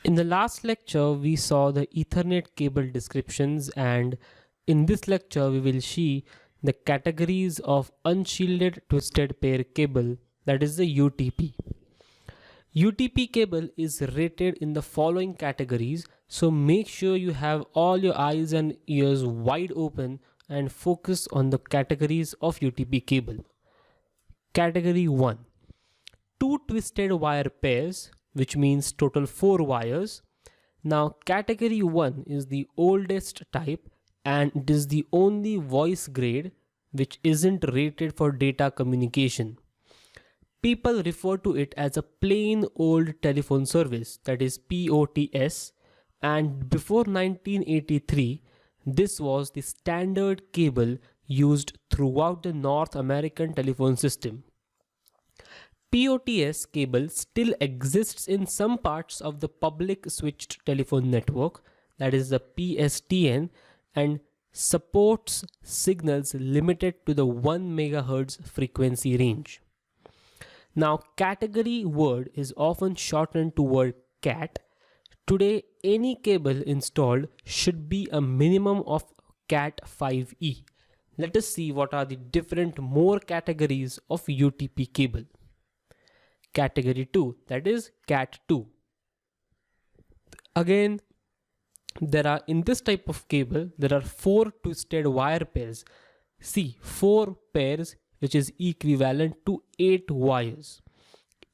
In the last lecture, we saw the Ethernet cable descriptions, and in this lecture, we will see the categories of unshielded twisted pair cable, that is the UTP. UTP cable is rated in the following categories, so make sure you have all your eyes and ears wide open and focus on the categories of UTP cable. Category 1: two twisted wire pairs, which means total 4 wires. Now, category 1 is the oldest type and it is the only voice grade which isn't rated for data communication. People refer to it as a plain old telephone service, that is POTS, and before 1983, this was the standard cable used throughout the North American telephone system. POTS cable still exists in some parts of the public switched telephone network, that is the PSTN, and supports signals limited to the 1 MHz frequency range. Now, category word is often shortened to word CAT. Today, any cable installed should be a minimum of CAT 5e. Let us see what are the different more categories of UTP cable. Category 2, that is CAT 2. Again, in this type of cable, there are 4 twisted wire pairs. See, 4 pairs, which is equivalent to 8 wires.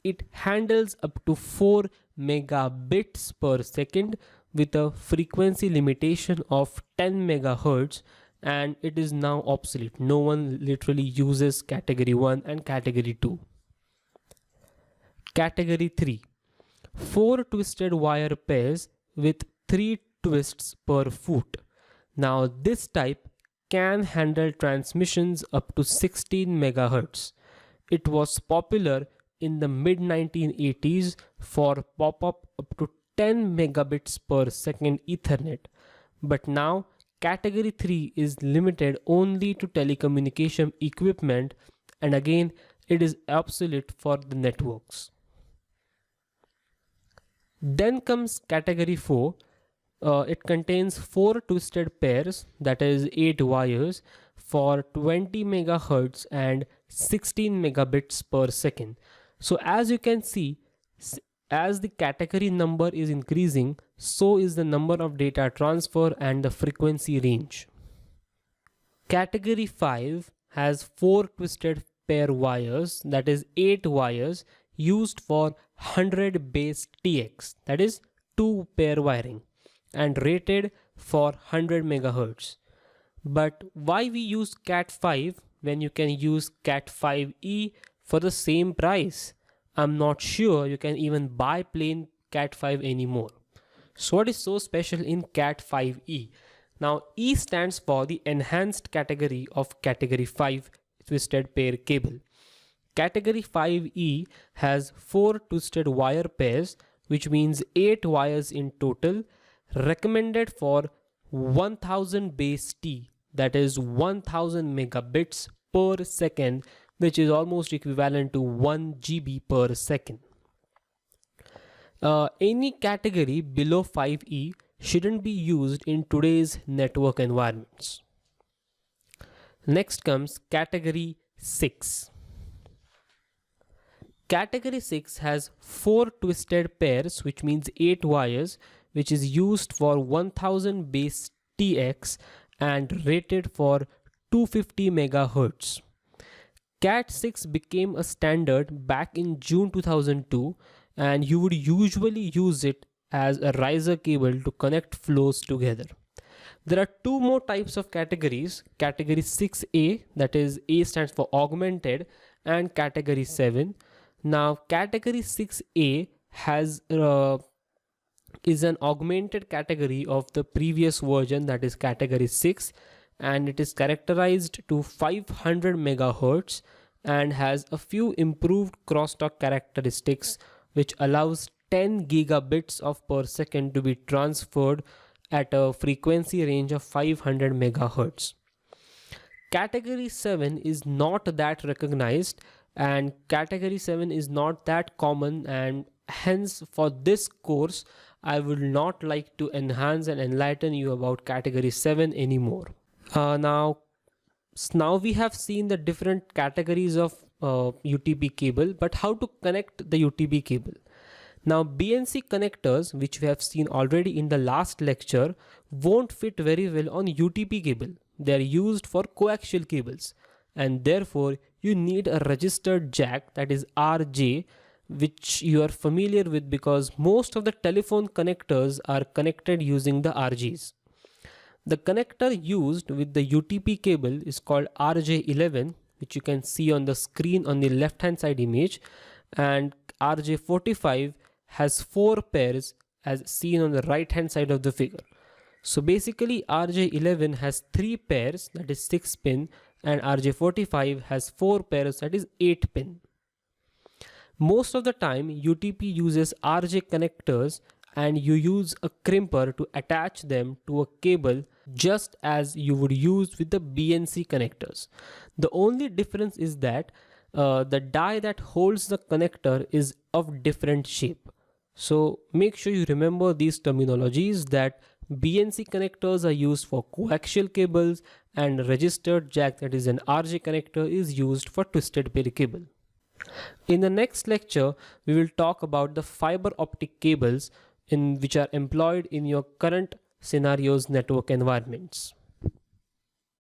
It handles up to 4 megabits per second with a frequency limitation of 10 megahertz, and it is now obsolete. No one literally uses category 1 and category 2. Category 3: 4 twisted wire pairs with 3 twists per foot. Now, this type can handle transmissions up to 16 MHz. It was popular in the mid 1980s for pop-up up to 10 megabits per second Ethernet. But now, category 3 is limited only to telecommunication equipment, and again, it is obsolete for the networks. Then comes category 4. It contains 4 twisted pairs, that is 8 wires, for 20 megahertz and 16 megabits per second. So as you can see, as the category number is increasing, so is the number of data transfer and the frequency range. Category 5 has 4 twisted pair wires, that is 8 wires, used for 100 base TX, that is 2 pair wiring, and rated for 100 megahertz. But why we use CAT 5 when you can use CAT 5e for the same price? I'm not sure you can even buy plain CAT 5 anymore. So what is so special in CAT 5e? Now, E stands for the enhanced category of category 5 twisted pair cable. Category 5e has 4 twisted wire pairs, which means 8 wires in total, recommended for 1000 base T, that is 1000 megabits per second, which is almost equivalent to 1 GB per second. Any category below 5e shouldn't be used in today's network environments. Next comes category 6. Category 6 has 4 twisted pairs, which means 8 wires, which is used for 1000 base TX and rated for 250 megahertz. CAT 6 became a standard back in June 2002, and you would usually use it as a riser cable to connect flows together. There are 2 more types of categories: category 6A, that is A stands for augmented, and category 7. Now, category 6A is an augmented category of the previous version, that is category 6, and it is characterized to 500 megahertz and has a few improved crosstalk characteristics, which allows 10 gigabits of per second to be transferred at a frequency range of 500 megahertz. Category 7 is not that recognized, and category 7 is not that common, and hence for this course I would not like to enhance and enlighten you about category 7 anymore. Now we have seen the different categories of UTP cable, but how to connect the UTP cable? Now BNC connectors, which we have seen already in the last lecture, won't fit very well on UTP cable. They are used for coaxial cables, and therefore you need a registered jack, that is RJ, which you are familiar with because most of the telephone connectors are connected using the RJs. The connector used with the UTP cable is called RJ11, which you can see on the screen on the left hand side image, and RJ45 has 4 pairs as seen on the right hand side of the figure. So basically RJ11 has 3 pairs, that is 6 pin, and RJ45 has 4 pairs, that is 8 pin. Most of the time UTP uses RJ connectors and you use a crimper to attach them to a cable just as you would use with the BNC connectors. The only difference is that the die that holds the connector is of different shape. So make sure you remember these terminologies, that BNC connectors are used for coaxial cables and registered jack, that is an RJ connector, is used for twisted pair cable. In the next lecture, we will talk about the fiber optic cables which are employed in your current scenarios network environments.